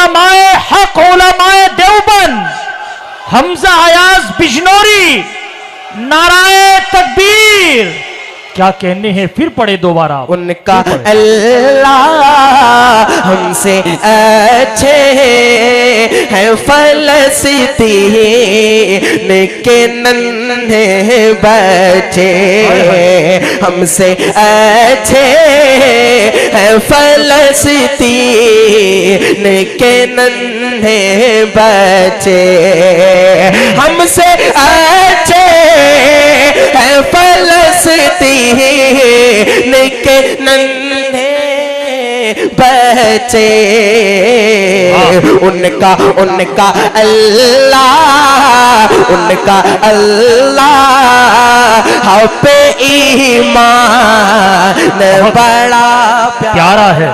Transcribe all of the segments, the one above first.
उलमाए हक उलमाए देवबंद हमजा अयाज बिजनौरी नाराए तकबीर। क्या कहने हैं, फिर पढ़े दोबारा। उनका अल्लाह हमसे अच्छे है फलस्तीन के नन्हे बच्चे, हमसे अच्छे है फलस्तीन के नन्हे बच्चे, हमसे अच्छे है फलस्तीन के नन्हे बच्चे। उनका अल्लाह पे ईमान बड़ा प्यारा है।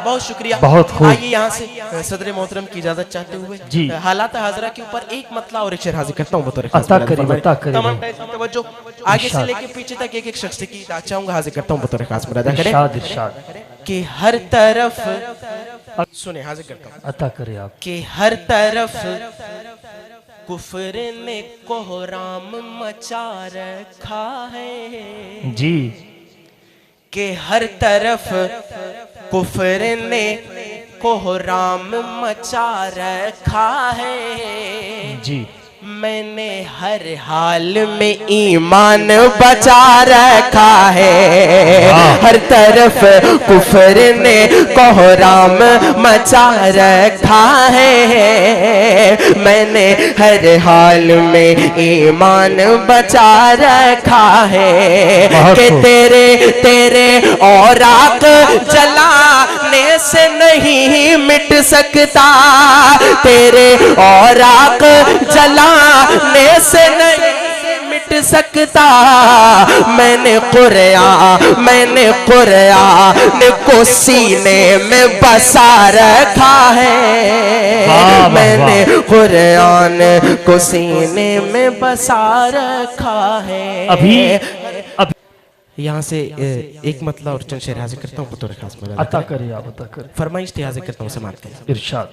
बहुत शुक्रिया, बहुत खूब। आइए यहाँ से सदर मोहतरम की इजाजत चाहते हुए जी हालात हाजरा के ऊपर एक मतला और एक शेर हाजिर करता हूँ बतौर अता करीब तमाम तवज्जो आगे से लेके पीछे तक एक एक शख्स की चाहूंगा हाजिर करता हूँ बतौर खास मुरादा करें इरशाद कि हर तरफ सुने हाजिर करता हूँ अता करे आप कि हर तरफ कुफर ने कोहराम मचा रखा है जी, कि हर तरफ कुफर ने कोहराम मचा रखा है जी। मैंने हर हाल में ईमान बचा रखा है। हर तरफ कुफर ने कोहराम मचा रखा है, मैंने हर हाल में ईमान बचा रखा है। कि तेरे और आग जलाने से नहीं मिट सकता, तेरे और आग जलाने से नहीं मिट सकता। मैंने कुरान को सीने में बसा रखा है, मैंने कुरान को सीने में बसा रखा है। अभी यहाँ से एक मतला और चंद शेर हाजिर करता हूँ बतौर खास मुरादा अता करे आप अता करे। फरमाइश हाजिर करता हूँ समाप्त करें। इरशाद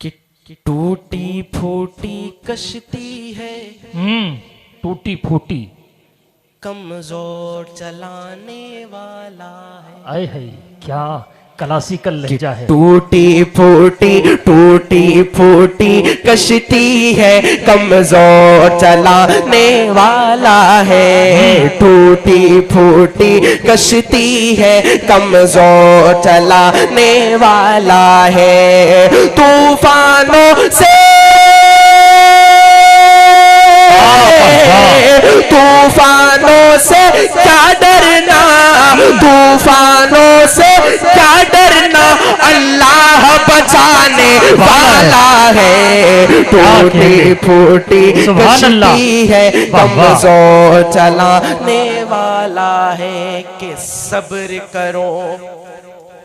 कि टूटी फूटी कश्ती है, टूटी फूटी कमजोर चलाने वाला है। आए है क्या क्लासिकल लहजा है। टूटी फूटी कश्ती है, कमजोर चलाने वाला है। टूटी फूटी कश्ती है, कमजोर चलाने वाला है। तूफानों से क्या डरना, तूफानों से क्या डरना, अल्लाह बचाने वाला है। टूटी फूटी कश्ती है, कमजोर चलाने वाला है। कि सब्र करो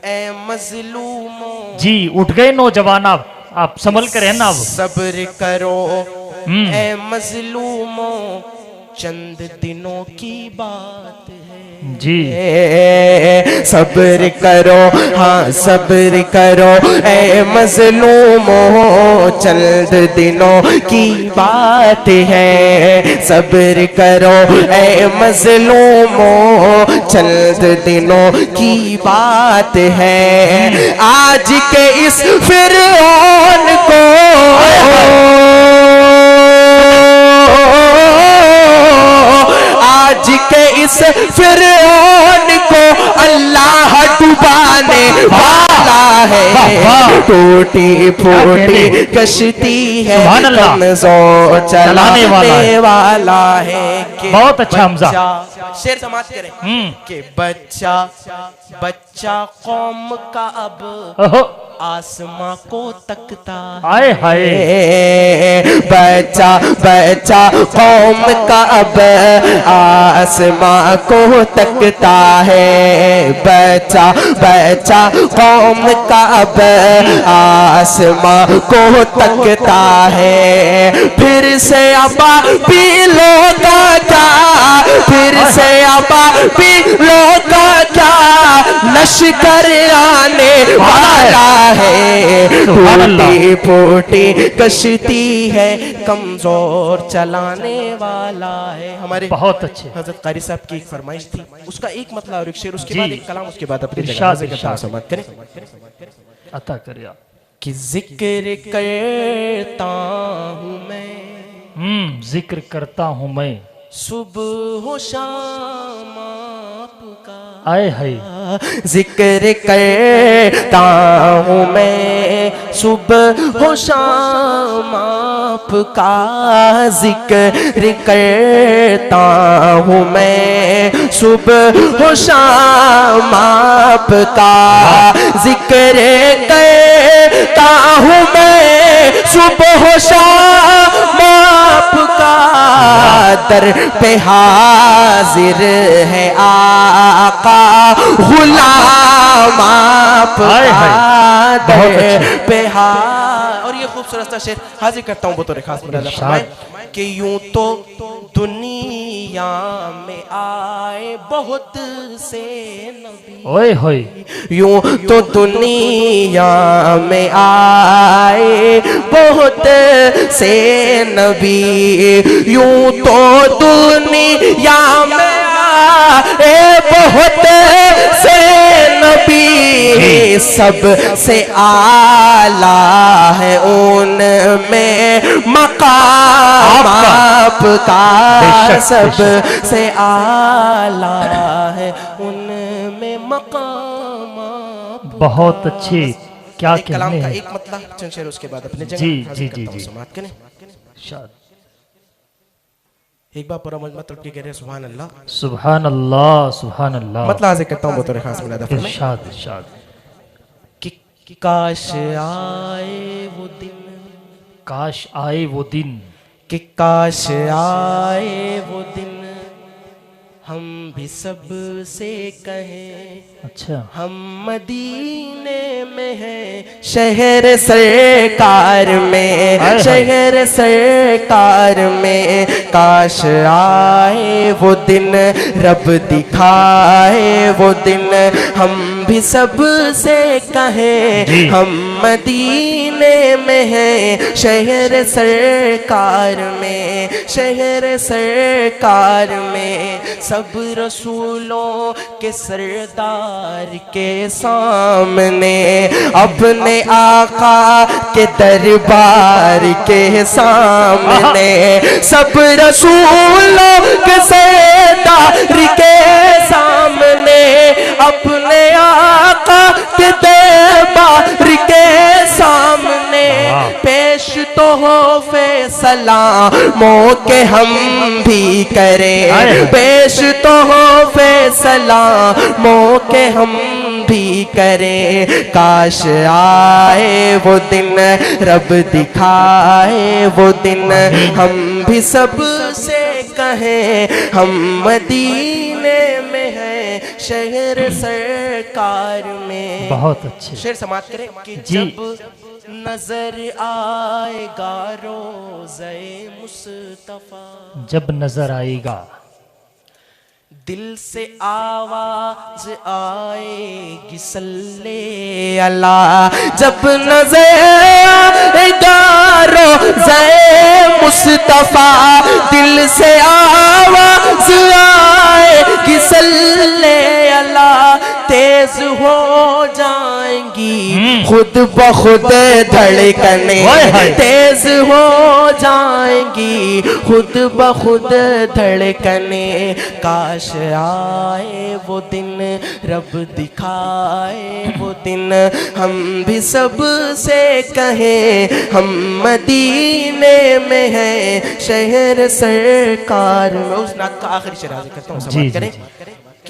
ए मजलूमों। जी उठ गए नौजवान, आप संभल कर रहना। अब सब्र करो ए मजलूमों, चंद दिनों की बात है जी। सब्र करो, हाँ सब्र करो ए मजलूमों, चंद दिनों की बात है। सब्र करो ए मजलूमों, चंद दिनों की बात है। आज के इस फिरौन को आज के इस फिरौन को अल्लाह डुबाने वाला है। टूटी फूटी कश्ती है, कमजोर चलाने वाला है। बहुत अच्छा हमजा शेर समाप्त करें कि बच्चा कौम का अब आसमां को तकता आए हाय बच्चा बच्चा कौम का अब आसमां को तकता है बच्चा बच्चा कौम का अब आसमां को तकता है फिर से अबा पीलों का क्या फिर से अबा पीलों का क्या लश्कर आने वाला है टूटी फूटी कश्ती है कमजोर चलाने वाला है। हमारे बहुत अच्छे हजरत कारी साहब की एक फरमाइश थी, उसका एक मतलब और एक शेर, उसके जी। बाद एक कलाम, उसके बाद अपनी जगह इरशाद, हाजिर करता हूं, इरशाद। समाअत करें अता करिया कि जिक्र करता हूं मैं जिक्र करता हूँ मैं सुबह हो शाम आपका आए हाय जिक्र करता हूँ मैं सुबह हो शाम आपका जिक्र करता हूँ मैं सुबह हो शाम आपका जिक्र करता हूँ मैं सुबह हो शाम आपका दर पे हाजिर है आका गुलाम आपका दर पे और ये खूबसूरत सा शेर हाजिर करता हूँ बतौर खास मुलाज़ा फरमाएं कि यूं तो दुनिया में आए बहुत से नबी ओए होए यूं तो दुनिया में आए बहुत से नबी यूं तो दुनिया में आए बहुत से नबी सब से आला है उनमें मकाम आपका सब से आला है उनमें मकाम बहुत अच्छे क्या एक कलाम कहने का हैं एक मतलब चंद शेर उसके बाद अपने जी, जगह जी, हाजिर जी, करता हूं, जी। समाअत करें इरशाद एक बार पूरा मजमा तोड़ के कह रहे हैं सुभान अल्लाह सुभान अल्लाह सुभान अल्लाह मतलब हाजिर करता हूं बतौर खास मुलाज़ा फरमाएं इरशाद इरशाद कि काश आए वो दिन काश आए वो दिन कि काश आए वो दिन हम भी सब से कहें अच्छा हम मदीने में हैं शहर सरकार में हाय। शहर सरकार में काश आए वो दिन रब दिखाए वो दिन हम भी सब से कहें जी। हम मदीने में हैं शहर सरकार में शहर सरकार में सब रसूलों के सरदार के सामने अपने आका के दरबार के सामने सब रसूलों के सरदार के सामने अपने आका के दरबार के सामने पेश तो हो फैसला मौके हम भी करें पेश तो हो फैसला मौके हम भी करें काश आए वो दिन रब दिखाए वो दिन हम भी सब से कहें हम मदीने में हैं शहर सरकार में बहुत अच्छे शेर समाप्त करें कि जी। जब नजर आएगा रोज़े मुस्तफा जब नजर आएगा दिल से आवाज आएगी सल्ले अला जब नजर आएगा रोज़े मुस्तफा दिल से आवाज आएगी सल्ले अला तेज हो जाएंगी खुद ब खुद धड़कने तेज हो जाएंगी खुद ब खुद धड़कने काश आए वो दिन रब दिखाए वो दिन हम भी सब से कहें हम मदीने में हैं शहर सरकार में उस नात का आखिरी शेर हाजिर करता हूँ जी, समाप्त जी, करें